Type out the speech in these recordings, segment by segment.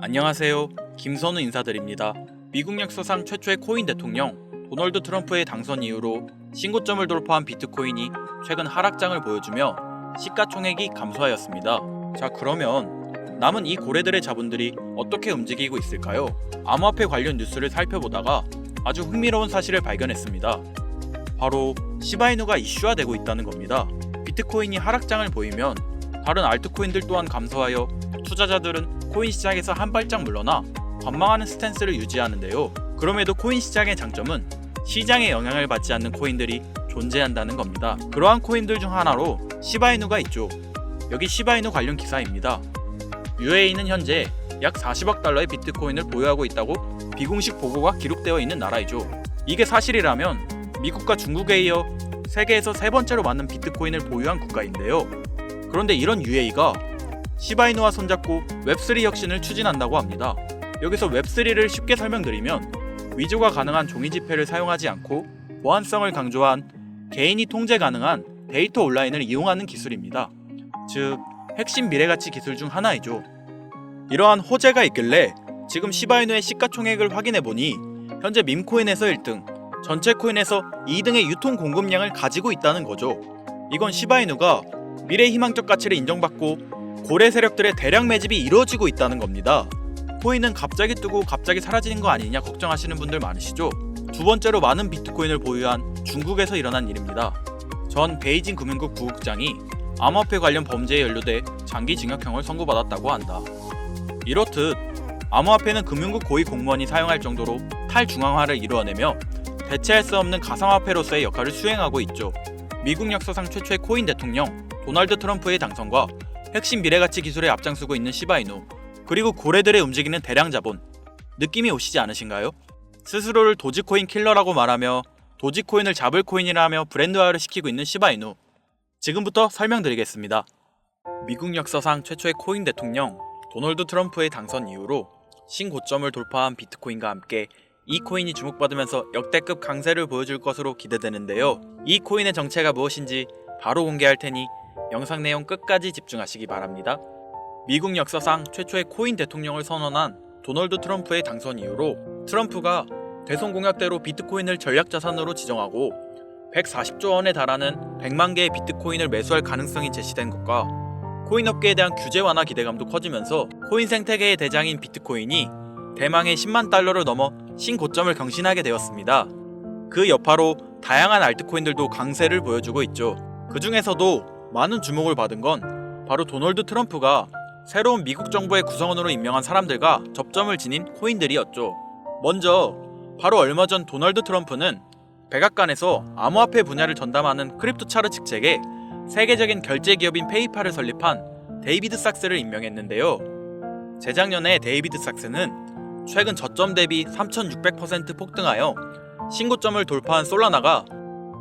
안녕하세요. 김선우 인사드립니다. 미국 역사상 최초의 코인 대통령 도널드 트럼프의 당선 이후로 신고점을 돌파한 비트코인이 최근 하락장을 보여주며 시가총액이 감소하였습니다. 자, 그러면 남은 이 고래들의 자본들이 어떻게 움직이고 있을까요? 암호화폐 관련 뉴스를 살펴보다가 아주 흥미로운 사실을 발견했습니다. 바로 시바이누가 이슈화되고 있다는 겁니다. 비트코인이 하락장을 보이면 다른 알트코인들 또한 감소하여 투자자들은 코인 시장에서 한 발짝 물러나 관망하는 스탠스를 유지하는데요. 그럼에도 코인 시장의 장점은 시장에 영향을 받지 않는 코인들이 존재한다는 겁니다. 그러한 코인들 중 하나로 시바이누가 있죠. 여기 시바이누 관련 기사입니다. UAE는 현재 약 40억 달러의 비트코인을 보유하고 있다고 비공식 보고가 기록되어 있는 나라이죠. 이게 사실이라면 미국과 중국에 이어 세계에서 세 번째로 많은 비트코인을 보유한 국가인데요. 그런데 이런 UAE가 시바이누와 손잡고 웹3 혁신을 추진한다고 합니다. 여기서 웹3를 쉽게 설명드리면 위조가 가능한 종이지폐를 사용하지 않고 보안성을 강조한 개인이 통제 가능한 데이터 온라인을 이용하는 기술입니다. 즉, 핵심 미래가치 기술 중 하나이죠. 이러한 호재가 있길래 지금 시바이누의 시가총액을 확인해보니 현재 밈코인에서 1등, 전체 코인에서 2등의 유통 공급량을 가지고 있다는 거죠. 이건 시바이누가 미래 희망적 가치를 인정받고 고래 세력들의 대량 매집이 이루어지고 있다는 겁니다. 코인은 갑자기 뜨고 갑자기 사라지는 거 아니냐 걱정하시는 분들 많으시죠? 두 번째로 많은 비트코인을 보유한 중국에서 일어난 일입니다. 전 베이징 금융국 부국장이 암호화폐 관련 범죄에 연루돼 장기 징역형을 선고받았다고 한다. 이렇듯 암호화폐는 금융국 고위 공무원이 사용할 정도로 탈중앙화를 이루어내며 대체할 수 없는 가상화폐로서의 역할을 수행하고 있죠. 미국 역사상 최초의 코인 대통령 도널드 트럼프의 당선과 핵심 미래가치 기술에 앞장서고 있는 시바이누, 그리고 고래들의 움직이는 대량 자본, 느낌이 오시지 않으신가요? 스스로를 도지코인 킬러라고 말하며 도지코인을 잡을 코인이라 하며 브랜드화를 시키고 있는 시바이누. 지금부터 설명드리겠습니다. 미국 역사상 최초의 코인 대통령 도널드 트럼프의 당선 이후로 신고점을 돌파한 비트코인과 함께 이 코인이 주목받으면서 역대급 강세를 보여줄 것으로 기대되는데요. 이 코인의 정체가 무엇인지 바로 공개할 테니 영상 내용 끝까지 집중하시기 바랍니다. 미국 역사상 최초의 코인 대통령을 선언한 도널드 트럼프의 당선 이후로 트럼프가 대선 공약대로 비트코인을 전략자산으로 지정하고 140조 원에 달하는 100만 개의 비트코인을 매수할 가능성이 제시된 것과 코인 업계에 대한 규제 완화 기대감도 커지면서 코인 생태계의 대장인 비트코인이 대망의 10만 달러를 넘어 신고점을 경신하게 되었습니다. 그 여파로 다양한 알트코인들도 강세를 보여주고 있죠. 그 중에서도 많은 주목을 받은 건 바로 도널드 트럼프가 새로운 미국 정부의 구성원으로 임명한 사람들과 접점을 지닌 코인들이었죠. 먼저 바로 얼마 전 도널드 트럼프는 백악관에서 암호화폐 분야를 전담하는 크립토 차르 직책에 세계적인 결제 기업인 페이팔을 설립한 데이비드 sak스를 임명했는데요. 재작년에 데이비드 sak스는 최근 저점 대비 3600% 폭등하여 신고점을 돌파한 솔라나가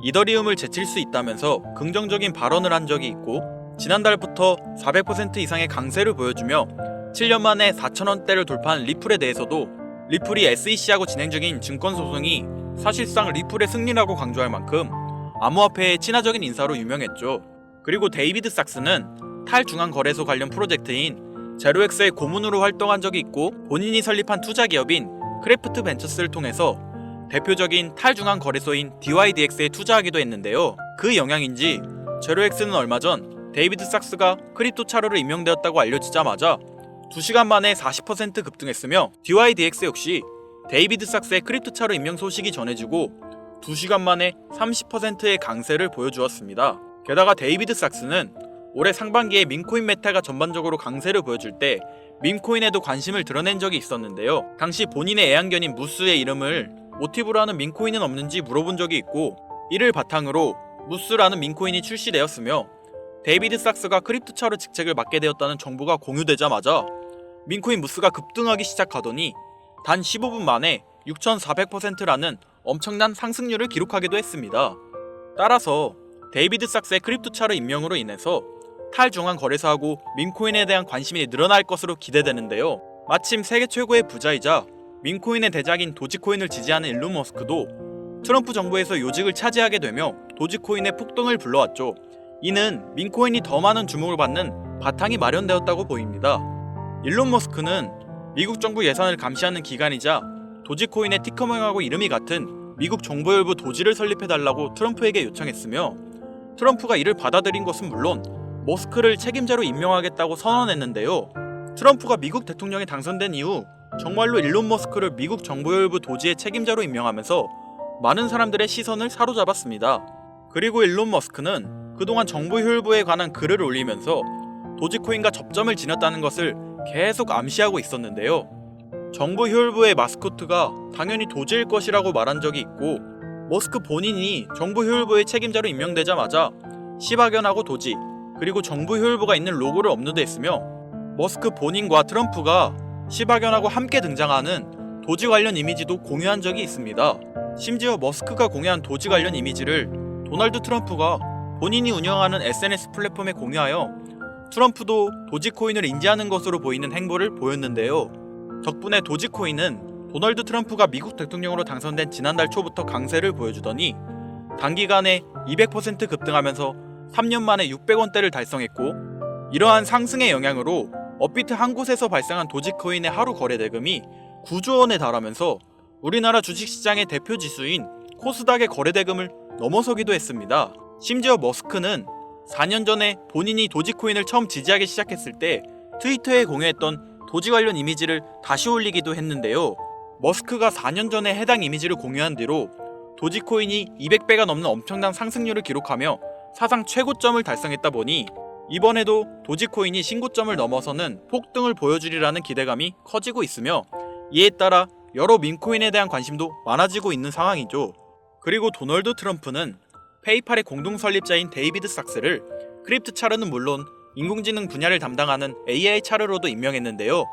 이더리움을 제칠 수 있다면서 긍정적인 발언을 한 적이 있고, 지난달부터 400% 이상의 강세를 보여주며 7년 만에 4,000원대를 돌파한 리플에 대해서도 리플이 SEC하고 진행 중인 증권 소송이 사실상 리플의 승리라고 강조할 만큼 암호화폐의 친화적인 인사로 유명했죠. 그리고 데이비드 sak스는 탈중앙 거래소 관련 프로젝트인 제로엑스의 고문으로 활동한 적이 있고, 본인이 설립한 투자 기업인 크래프트 벤처스를 통해서 대표적인 탈중앙 거래소인 DYDX에 투자하기도 했는데요. 그 영향인지 제로엑스는 얼마 전 데이비드 sak스가 크립토 차르로 임명되었다고 알려지자마자 2시간 만에 40% 급등했으며, DYDX 역시 데이비드 sak스의 크립토 차르 임명 소식이 전해지고 2시간 만에 30%의 강세를 보여주었습니다. 게다가 데이비드 sak스는 올해 상반기에 밈코인 메타가 전반적으로 강세를 보여줄 때 밈코인에도 관심을 드러낸 적이 있었는데요. 당시 본인의 애완견인 무스의 이름을 모티브로 하는 밈코인은 없는지 물어본 적이 있고, 이를 바탕으로 무스라는 밈코인이 출시되었으며 데이비드 sak스가 크립토 차르 직책을 맡게 되었다는 정보가 공유되자마자 밈코인 무스가 급등하기 시작하더니 단 15분 만에 6400%라는 엄청난 상승률을 기록하기도 했습니다. 따라서 데이비드 sak스의 크립토 차르 임명으로 인해서 탈중앙 거래소하고 밈코인에 대한 관심이 늘어날 것으로 기대되는데요. 마침 세계 최고의 부자이자 밈코인의 대장인 도지코인을 지지하는 일론 머스크도 트럼프 정부에서 요직을 차지하게 되며 도지코인의 폭등을 불러왔죠. 이는 밈코인이 더 많은 주목을 받는 바탕이 마련되었다고 보입니다. 일론 머스크는 미국 정부 예산을 감시하는 기관이자 도지코인의 티커 모양하고 이름이 같은 미국 정보일부 도지를 설립해달라고 트럼프에게 요청했으며, 트럼프가 이를 받아들인 것은 물론 머스크를 책임자로 임명하겠다고 선언했는데요. 트럼프가 미국 대통령에 당선된 이후 정말로 일론 머스크를 미국 정보일부 도지의 책임자로 임명하면서 많은 사람들의 시선을 사로잡았습니다. 그리고 일론 머스크는 그동안 정보효율부에 관한 글을 올리면서 도지코인과 접점을 지녔다는 것을 계속 암시하고 있었는데요. 정보효율부의 마스코트가 당연히 도지일 것이라고 말한 적이 있고, 머스크 본인이 정보효율부의 책임자로 임명되자마자 시바견하고 도지, 그리고 정보효율부가 있는 로고를 업로드했으며, 머스크 본인과 트럼프가 시바견하고 함께 등장하는 도지 관련 이미지도 공유한 적이 있습니다. 심지어 머스크가 공유한 도지 관련 이미지를 도널드 트럼프가 본인이 운영하는 SNS 플랫폼에 공유하여 트럼프도 도지코인을 인지하는 것으로 보이는 행보를 보였는데요. 덕분에 도지코인은 도널드 트럼프가 미국 대통령으로 당선된 지난달 초부터 강세를 보여주더니 단기간에 200% 급등하면서 3년 만에 600원대를 달성했고, 이러한 상승의 영향으로 업비트 한 곳에서 발생한 도지코인의 하루 거래 대금이 9조 원에 달하면서 우리나라 주식시장의 대표 지수인 코스닥의 거래 대금을 넘어서기도 했습니다. 심지어 머스크는 4년 전에 본인이 도지코인을 처음 지지하기 시작했을 때 트위터에 공유했던 도지 관련 이미지를 다시 올리기도 했는데요. 머스크가 4년 전에 해당 이미지를 공유한 뒤로 도지코인이 200배가 넘는 엄청난 상승률을 기록하며 사상 최고점을 달성했다 보니 이번에도 도지코인이 신고점을 넘어서는 폭등을 보여주리라는 기대감이 커지고 있으며, 이에 따라 여러 밈코인에 대한 관심도 많아지고 있는 상황이죠. 그리고 도널드 트럼프는 페이팔의 공동 설립자인 데이비드 sak스를 크립트 차르는 물론 인공지능 분야를 담당하는 AI 차르로도 임명했는데요.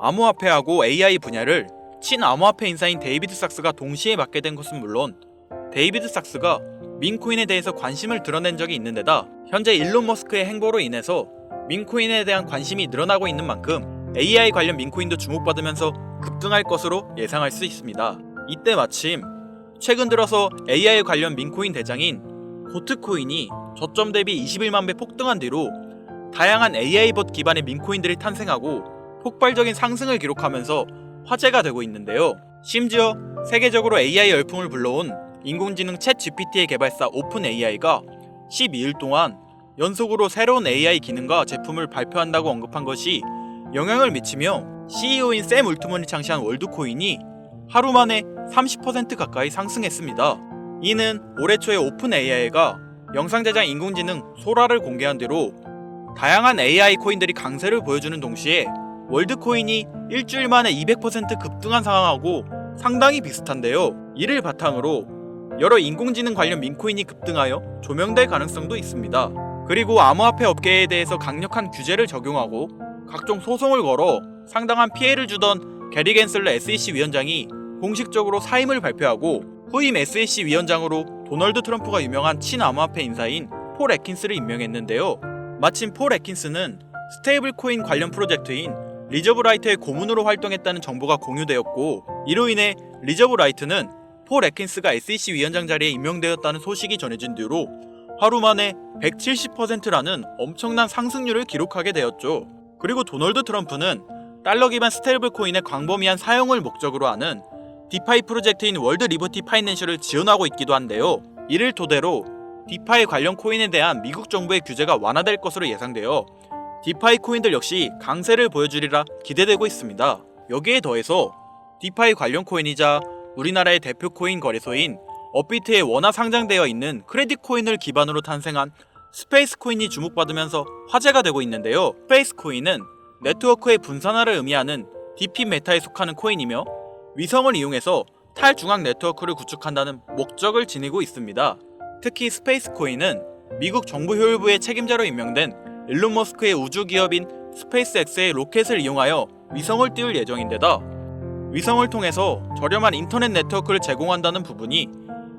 암호화폐하고 AI 분야를 친암호화폐 인사인 데이비드 sak스가 동시에 맡게 된 것은 물론, 데이비드 sak스가 민코인에 대해서 관심을 드러낸 적이 있는 데다 현재 일론 머스크의 행보로 인해서 민코인에 대한 관심이 늘어나고 있는 만큼 AI 관련 민코인도 주목받으면서 급등할 것으로 예상할 수 있습니다. 이때 마침 최근 들어서 AI 관련 민코인 대장인 고트코인이 저점 대비 21만 배 폭등한 뒤로 다양한 AI 봇 기반의 민코인들이 탄생하고 폭발적인 상승을 기록하면서 화제가 되고 있는데요. 심지어 세계적으로 AI 열풍을 불러온 인공지능 챗 GPT의 개발사 오픈 AI가 12일 동안 연속으로 새로운 AI 기능과 제품을 발표한다고 언급한 것이 영향을 미치며 CEO인 샘 울트먼이 창시한 월드코인이 하루 만에 30% 가까이 상승했습니다. 이는 올해 초에 오픈 AI가 영상 제작 인공지능 소라를 공개한 뒤로 다양한 AI 코인들이 강세를 보여주는 동시에 월드코인이 일주일 만에 200% 급등한 상황하고 상당히 비슷한데요. 이를 바탕으로 여러 인공지능 관련 민코인이 급등하여 조명될 가능성도 있습니다. 그리고 암호화폐 업계에 대해서 강력한 규제를 적용하고 각종 소송을 걸어 상당한 피해를 주던 게리 겐슬러 SEC 위원장이 공식적으로 사임을 발표하고 후임 SEC 위원장으로 도널드 트럼프가 유명한 친암호화폐 인사인 폴 애킨스를 임명했는데요. 마침 폴 애킨스는 스테이블 코인 관련 프로젝트인 리저브라이트의 고문으로 활동했다는 정보가 공유되었고, 이로 인해 리저브라이트는 폴 애킨스가 SEC 위원장 자리에 임명되었다는 소식이 전해진 뒤로 하루 만에 170%라는 엄청난 상승률을 기록하게 되었죠. 그리고 도널드 트럼프는 달러 기반 스테이블 코인의 광범위한 사용을 목적으로 하는 디파이 프로젝트인 월드 리버티 파이낸셜을 지원하고 있기도 한데요. 이를 토대로 디파이 관련 코인에 대한 미국 정부의 규제가 완화될 것으로 예상되어 디파이 코인들 역시 강세를 보여주리라 기대되고 있습니다. 여기에 더해서 디파이 관련 코인이자 우리나라의 대표 코인 거래소인 업비트에 원화 상장되어 있는 크레딧 코인을 기반으로 탄생한 스페이스 코인이 주목받으면서 화제가 되고 있는데요. 스페이스 코인은 네트워크의 분산화를 의미하는 DP 메타에 속하는 코인이며 위성을 이용해서 탈중앙 네트워크를 구축한다는 목적을 지니고 있습니다. 특히 스페이스 코인은 미국 정보효율부의 책임자로 임명된 일론 머스크의 우주기업인 스페이스X의 로켓을 이용하여 위성을 띄울 예정인데다 위성을 통해서 저렴한 인터넷 네트워크를 제공한다는 부분이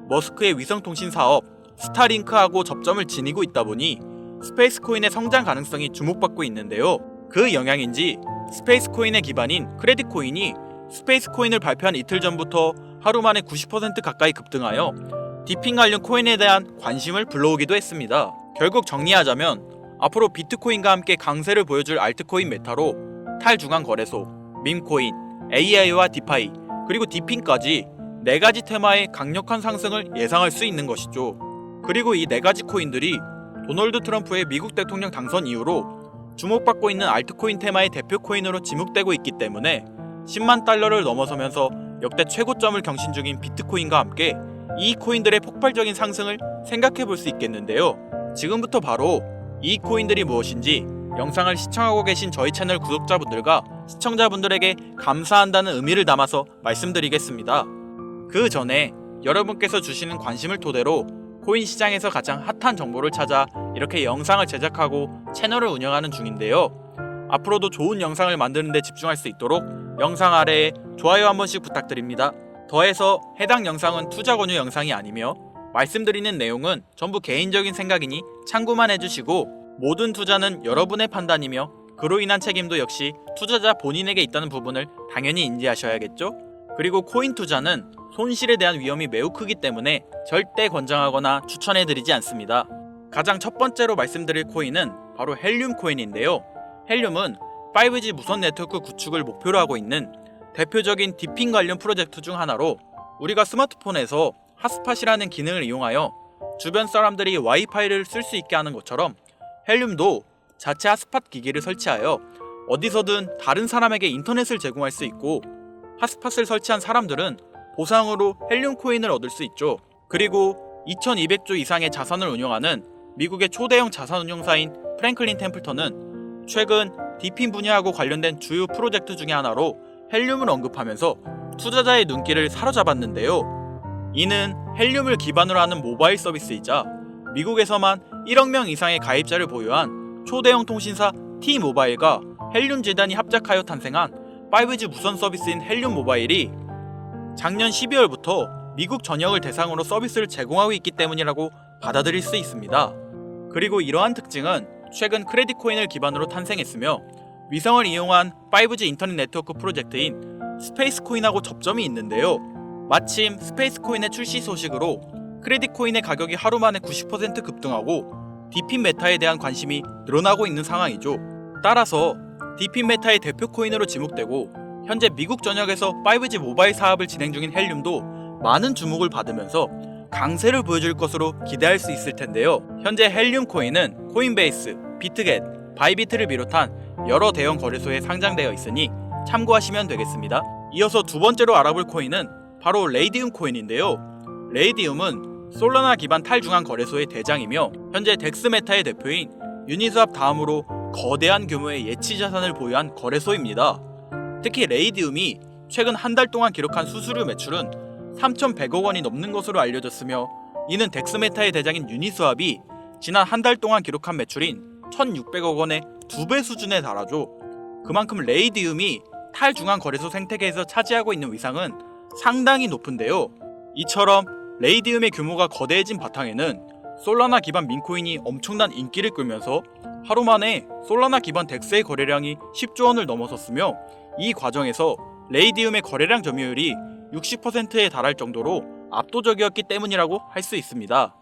머스크의 위성통신 사업 스타링크하고 접점을 지니고 있다 보니 스페이스 코인의 성장 가능성이 주목받고 있는데요. 그 영향인지 스페이스 코인의 기반인 크레딧 코인이 스페이스 코인을 발표한 이틀 전부터 하루 만에 90% 가까이 급등하여 디핑 관련 코인에 대한 관심을 불러오기도 했습니다. 결국 정리하자면 앞으로 비트코인과 함께 강세를 보여줄 알트코인 메타로 탈중앙 거래소, 밈코인, AI와 디파이, 그리고 디핀까지 4가지 테마의 강력한 상승을 예상할 수 있는 것이죠. 그리고 이 4가지 코인들이 도널드 트럼프의 미국 대통령 당선 이후로 주목받고 있는 알트코인 테마의 대표 코인으로 지목되고 있기 때문에 10만 달러를 넘어서면서 역대 최고점을 경신 중인 비트코인과 함께 이 코인들의 폭발적인 상승을 생각해 볼 수 있겠는데요. 지금부터 바로 이 코인들이 무엇인지 영상을 시청하고 계신 저희 채널 구독자분들과 시청자분들에게 감사한다는 의미를 담아서 말씀드리겠습니다. 그 전에 여러분께서 주시는 관심을 토대로 코인 시장에서 가장 핫한 정보를 찾아 이렇게 영상을 제작하고 채널을 운영하는 중인데요. 앞으로도 좋은 영상을 만드는 데 집중할 수 있도록 영상 아래에 좋아요 한 번씩 부탁드립니다. 더해서 해당 영상은 투자 권유 영상이 아니며 말씀드리는 내용은 전부 개인적인 생각이니 참고만 해주시고, 모든 투자는 여러분의 판단이며 그로 인한 책임도 역시 투자자 본인에게 있다는 부분을 당연히 인지하셔야겠죠? 그리고 코인 투자는 손실에 대한 위험이 매우 크기 때문에 절대 권장하거나 추천해드리지 않습니다. 가장 첫 번째로 말씀드릴 코인은 바로 헬륨 코인인데요. 헬륨은 5G 무선 네트워크 구축을 목표로 하고 있는 대표적인 디핀 관련 프로젝트 중 하나로, 우리가 스마트폰에서 핫스팟이라는 기능을 이용하여 주변 사람들이 와이파이를 쓸 수 있게 하는 것처럼 헬륨도 자체 핫스팟 기기를 설치하여 어디서든 다른 사람에게 인터넷을 제공할 수 있고, 핫스팟을 설치한 사람들은 보상으로 헬륨 코인을 얻을 수 있죠. 그리고 2200조 이상의 자산을 운영하는 미국의 초대형 자산운용사인 프랭클린 템플턴은 최근 디핀 분야하고 관련된 주요 프로젝트 중의 하나로 헬륨을 언급하면서 투자자의 눈길을 사로잡았는데요. 이는 헬륨을 기반으로 하는 모바일 서비스이자 미국에서만 1억 명 이상의 가입자를 보유한 초대형 통신사 T-모바일과 헬륨 재단이 합작하여 탄생한 5G 무선 서비스인 헬륨 모바일이 작년 12월부터 미국 전역을 대상으로 서비스를 제공하고 있기 때문이라고 받아들일 수 있습니다. 그리고 이러한 특징은 최근 크레딧 코인을 기반으로 탄생했으며 위성을 이용한 5G 인터넷 네트워크 프로젝트인 스페이스 코인하고 접점이 있는데요. 마침 스페이스 코인의 출시 소식으로 크레딧 코인의 가격이 하루 만에 90% 급등하고 디핀 메타에 대한 관심이 늘어나고 있는 상황이죠. 따라서 디핀 메타의 대표 코인으로 지목되고 현재 미국 전역에서 5G 모바일 사업을 진행 중인 헬륨도 많은 주목을 받으면서 강세를 보여줄 것으로 기대할 수 있을 텐데요. 현재 헬륨 코인은 코인베이스, 비트겟, 바이비트를 비롯한 여러 대형 거래소에 상장되어 있으니 참고하시면 되겠습니다. 이어서 두 번째로 알아볼 코인은 바로 레이디움 코인인데요. 레이디움은 솔라나 기반 탈중앙 거래소의 대장이며 현재 덱스메타의 대표인 유니스왑 다음으로 거대한 규모의 예치 자산을 보유한 거래소입니다. 특히 레이디움이 최근 한 달 동안 기록한 수수료 매출은 3,100억 원이 넘는 것으로 알려졌으며, 이는 덱스메타의 대장인 유니스왑이 지난 한 달 동안 기록한 매출인 1,600억 원의 2배 수준에 달하죠. 그만큼 레이디움이 탈중앙 거래소 생태계에서 차지하고 있는 위상은 상당히 높은데요. 이처럼 레이디움의 규모가 거대해진 바탕에는 솔라나 기반 민코인이 엄청난 인기를 끌면서 하루 만에 솔라나 기반 덱스의 거래량이 10조 원을 넘어섰으며, 이 과정에서 레이디움의 거래량 점유율이 60%에 달할 정도로 압도적이었기 때문이라고 할 수 있습니다.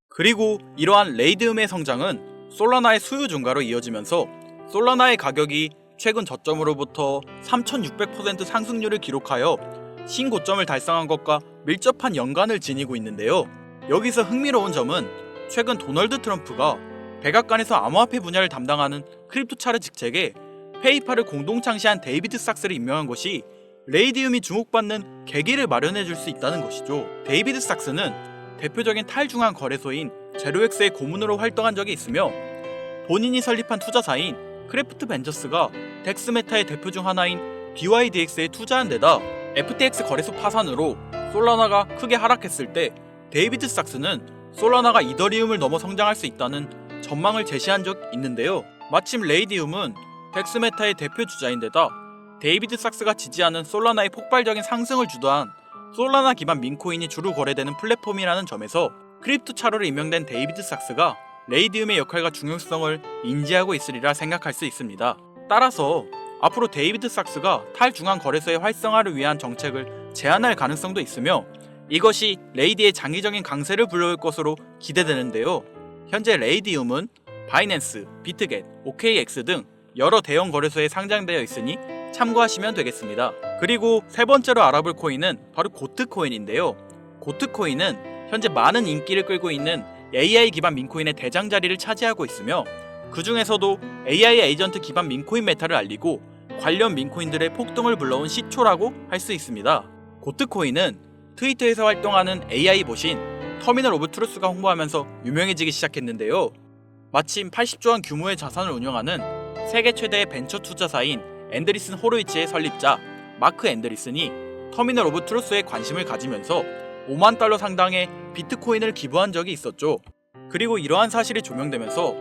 그리고 이러한 레이디움의 성장은 솔라나의 수요 증가로 이어지면서 솔라나의 가격이 최근 저점으로부터 3600% 상승률을 기록하여 신고점을 달성한 것과 밀접한 연관을 지니고 있는데요. 여기서 흥미로운 점은 최근 도널드 트럼프가 백악관에서 암호화폐 분야를 담당하는 크립토 차르 직책에 페이팔을 공동 창시한 데이비드 삭스를 임명한 것이 레이디움이 주목받는 계기를 마련해 줄 수 있다는 것이죠. 데이비드 삭스는 대표적인 탈중앙 거래소인 제로엑스의 고문으로 활동한 적이 있으며, 본인이 설립한 투자사인 크래프트 벤처스가 덱스메타의 대표 중 하나인 DYDX에 투자한 데다 FTX 거래소 파산으로 솔라나가 크게 하락했을 때 데이비드 삭스는 솔라나가 이더리움을 넘어 성장할 수 있다는 전망을 제시한 적 있는데요. 마침 레이디움은 덱스메타의 대표 주자인데다 데이비드 삭스가 지지하는 솔라나의 폭발적인 상승을 주도한 솔라나 기반 민코인이 주로 거래되는 플랫폼이라는 점에서 크립토 차로로 임명된 데이비드 삭스가 레이디움의 역할과 중요성을 인지하고 있으리라 생각할 수 있습니다. 따라서 앞으로 데이비드 삭스가 탈중앙 거래소의 활성화를 위한 정책을 제안할 가능성도 있으며, 이것이 레이디의 장기적인 강세를 불러올 것으로 기대되는데요. 현재 레이디움은 바이낸스, 비트겟, OKX 등 여러 대형 거래소에 상장되어 있으니 참고하시면 되겠습니다. 그리고 세 번째로 알아볼 코인은 바로 고트코인인데요. 고트코인은 현재 많은 인기를 끌고 있는 AI 기반 민코인의 대장자리를 차지하고 있으며 그 중에서도 AI 에이전트 기반 민코인 메타를 알리고 관련 민코인들의 폭등을 불러온 시초라고 할 수 있습니다. 고트코인은 트위터에서 활동하는 AI 보신 터미널 오브 트루스가 홍보하면서 유명해지기 시작했는데요. 마침 80조 원 규모의 자산을 운영하는 세계 최대의 벤처 투자사인 앤드리슨 호로이츠의 설립자 마크 앤드리슨이 터미널 오브 트루스에 관심을 가지면서 5만 달러 상당의 비트코인을 기부한 적이 있었죠. 그리고 이러한 사실이 조명되면서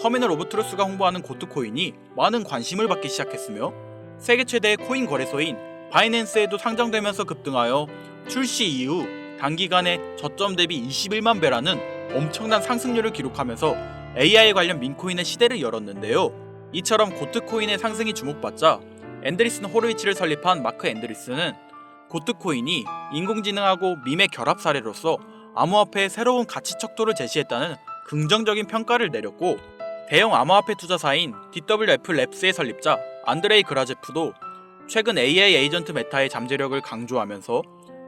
터미널 오브 트루스가 홍보하는 고트코인이 많은 관심을 받기 시작했으며 세계 최대의 코인 거래소인 바이낸스에도 상장되면서 급등하여 출시 이후 단기간에 저점 대비 21만 배라는 엄청난 상승률을 기록하면서 AI 관련 민코인의 시대를 열었는데요. 이처럼 고트코인의 상승이 주목받자 앤드리슨 호로이치를 설립한 마크 앤드리슨은 고트코인이 인공지능하고 밈의 결합 사례로서 암호화폐의 새로운 가치 척도를 제시했다는 긍정적인 평가를 내렸고 대형 암호화폐 투자사인 DWF 랩스의 설립자 안드레이 그라제프도 최근 AI 에이전트 메타의 잠재력을 강조하면서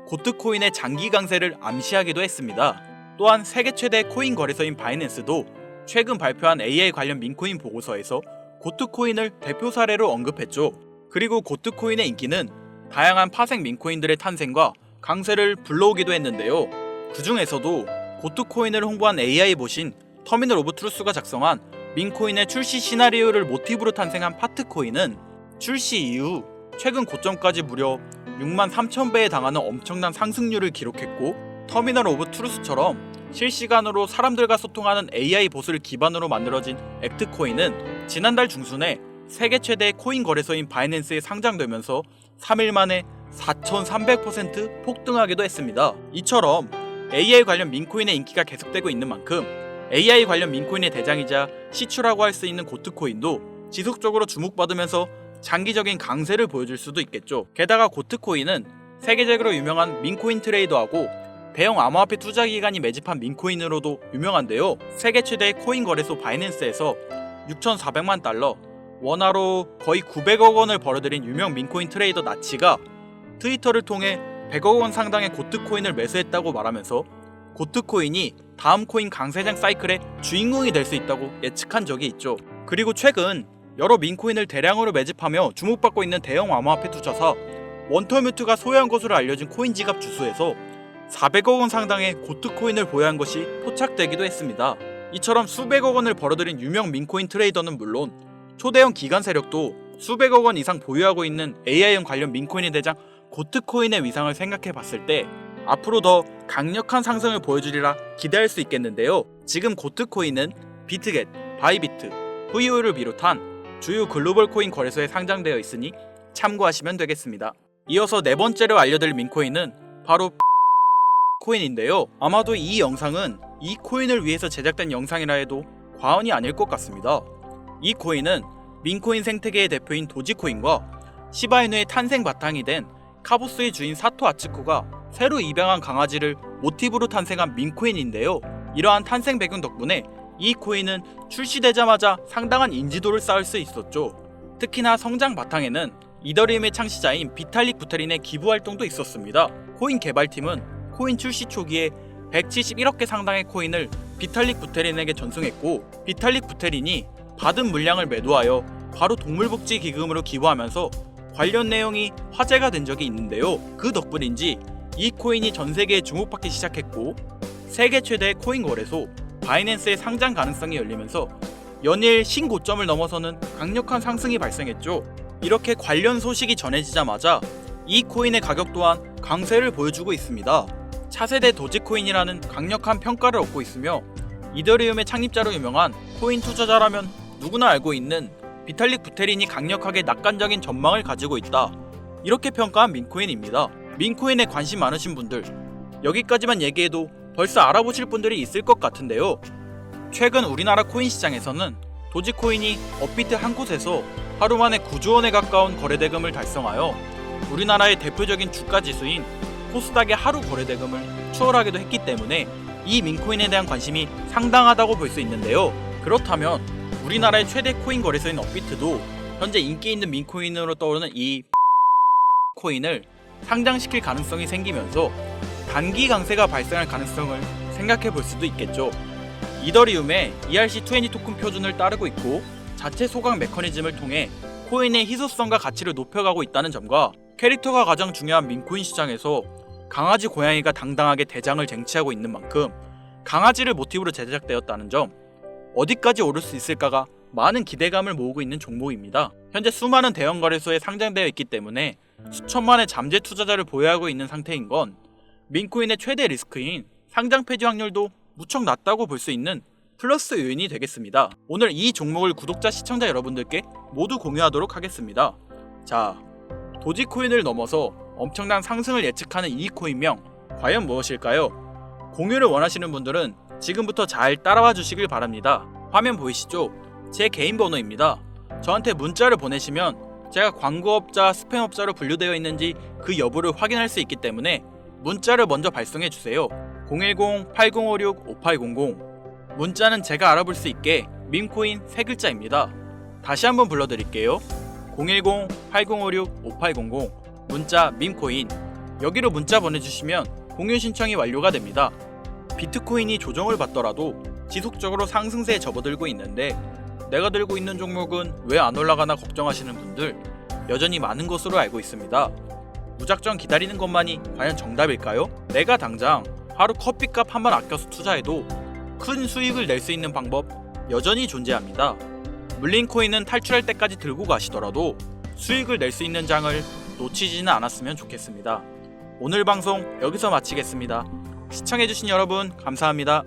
고트코인의 장기 강세를 암시하기도 했습니다. 또한 세계 최대 코인 거래소인 바이낸스도 최근 발표한 AI 관련 민코인 보고서에서 고트코인을 대표 사례로 언급했죠. 그리고 고트코인의 인기는 다양한 파생 민코인들의 탄생과 강세를 불러오기도 했는데요. 그 중에서도 고트코인을 홍보한 AI 보신 터미널 오브 트루스가 작성한 민코인의 출시 시나리오를 모티브로 탄생한 파트코인은 출시 이후 최근 고점까지 무려 6만 3천 배에 달하는 엄청난 상승률을 기록했고 터미널 오브 트루스처럼 실시간으로 사람들과 소통하는 AI 봇을 기반으로 만들어진 액트코인은 지난달 중순에 세계 최대의 코인 거래소인 바이낸스에 상장되면서 3일 만에 4,300% 폭등하기도 했습니다. 이처럼 AI 관련 민코인의 인기가 계속되고 있는 만큼 AI 관련 민코인의 대장이자 시추라고 할 수 있는 고트코인도 지속적으로 주목받으면서 장기적인 강세를 보여줄 수도 있겠죠. 게다가 고트코인은 세계적으로 유명한 민코인 트레이더하고 대형 암호화폐 투자기관이 매집한 민코인으로도 유명한데요. 세계 최대의 코인 거래소 바이낸스에서 6,400만 달러, 원화로 거의 900억 원을 벌어들인 유명 민코인 트레이더 나치가 트위터를 통해 100억 원 상당의 고트코인을 매수했다고 말하면서 고트코인이 다음 코인 강세장 사이클의 주인공이 될 수 있다고 예측한 적이 있죠. 그리고 최근 여러 민코인을 대량으로 매집하며 주목받고 있는 대형 암호화폐 투자사 원터뮤트가 소유한 것으로 알려진 코인 지갑 주소에서 400억 원 상당의 고트코인을 보유한 것이 포착되기도 했습니다. 이처럼 수백억 원을 벌어들인 유명 민코인 트레이더는 물론 초대형 기관 세력도 수백억 원 이상 보유하고 있는 AI형 관련 민코인의 대장 고트코인의 위상을 생각해 봤을 때 앞으로 더 강력한 상승을 보여주리라 기대할 수 있겠는데요. 지금 고트코인은 비트겟, 바이비트, 후이오를 비롯한 주요 글로벌 코인 거래소에 상장되어 있으니 참고하시면 되겠습니다. 이어서 네 번째로 알려드릴 민코인은 바로 코인인데요. 아마도 이 영상은 이 코인을 위해서 제작된 영상이라 해도 과언이 아닐 것 같습니다. 이 코인은 민코인 생태계의 대표인 도지코인과 시바이누의 탄생 바탕이 된 카보스의 주인 사토 아츠코가 새로 입양한 강아지를 모티브로 탄생한 민코인인데요. 이러한 탄생 배경 덕분에 이 코인은 출시되자마자 상당한 인지도를 쌓을 수 있었죠. 특히나 성장 바탕에는 이더리움의 창시자인 비탈릭 부테린의 기부 활동도 있었습니다. 코인 개발팀은 코인 출시 초기에 171억 개 상당의 코인을 비탈릭 부테린에게 전송했고 비탈릭 부테린이 받은 물량을 매도하여 바로 동물복지 기금으로 기부하면서 관련 내용이 화제가 된 적이 있는데요. 그 덕분인지 이 코인이 전 세계에 주목받기 시작했고 세계 최대의 코인 거래소 바이낸스의 상장 가능성이 열리면서 연일 신고점을 넘어서는 강력한 상승이 발생했죠. 이렇게 관련 소식이 전해지자마자 이 코인의 가격 또한 강세를 보여주고 있습니다. 차세대 도지코인이라는 강력한 평가를 얻고 있으며 이더리움의 창립자로 유명한 코인 투자자라면 누구나 알고 있는 비탈릭 부테린이 강력하게 낙관적인 전망을 가지고 있다. 이렇게 평가한 민코인입니다. 민코인에 관심 많으신 분들 여기까지만 얘기해도 벌써 알아보실 분들이 있을 것 같은데요. 최근 우리나라 코인 시장에서는 도지코인이 업비트 한 곳에서 하루 만에 9조 원에 가까운 거래대금을 달성하여 우리나라의 대표적인 주가 지수인 코스닥의 하루 거래대금을 추월하기도 했기 때문에 이 민코인에 대한 관심이 상당하다고 볼 수 있는데요. 그렇다면 우리나라의 최대 코인 거래소인 업비트도 현재 인기 있는 밈코인으로 떠오르는 이 코인을 상장시킬 가능성이 생기면서 단기 강세가 발생할 가능성을 생각해 볼 수도 있겠죠. 이더리움의 ERC20 토큰 표준을 따르고 있고 자체 소각 메커니즘을 통해 코인의 희소성과 가치를 높여가고 있다는 점과 캐릭터가 가장 중요한 밈코인 시장에서 강아지 고양이가 당당하게 대장을 쟁취하고 있는 만큼 강아지를 모티브로 제작되었다는 점, 어디까지 오를 수 있을까가 많은 기대감을 모으고 있는 종목입니다. 현재 수많은 대형 거래소에 상장되어 있기 때문에 수천만의 잠재 투자자를 보유하고 있는 상태인 건 밈코인의 최대 리스크인 상장 폐지 확률도 무척 낮다고 볼 수 있는 플러스 요인이 되겠습니다. 오늘 이 종목을 구독자 시청자 여러분들께 모두 공유하도록 하겠습니다. 자, 도지코인을 넘어서 엄청난 상승을 예측하는 이 코인명 과연 무엇일까요? 공유를 원하시는 분들은 지금부터 잘 따라와 주시길 바랍니다. 화면 보이시죠? 제 개인 번호입니다. 저한테 문자를 보내시면 제가 광고업자, 스팸업자로 분류되어 있는지 그 여부를 확인할 수 있기 때문에 문자를 먼저 발송해 주세요. 010-8056-5800 문자는 제가 알아볼 수 있게 밈코인 3글자입니다. 다시 한번 불러드릴게요. 010-8056-5800 문자 밈코인, 여기로 문자 보내주시면 공유 신청이 완료가 됩니다. 비트코인이 조정을 받더라도 지속적으로 상승세에 접어들고 있는데 내가 들고 있는 종목은 왜 안 올라가나 걱정하시는 분들 여전히 많은 것으로 알고 있습니다. 무작정 기다리는 것만이 과연 정답일까요? 내가 당장 하루 커피값 한번 아껴서 투자해도 큰 수익을 낼 수 있는 방법 여전히 존재합니다. 물린 코인은 탈출할 때까지 들고 가시더라도 수익을 낼 수 있는 장을 놓치지는 않았으면 좋겠습니다. 오늘 방송 여기서 마치겠습니다. 시청해주신 여러분 감사합니다.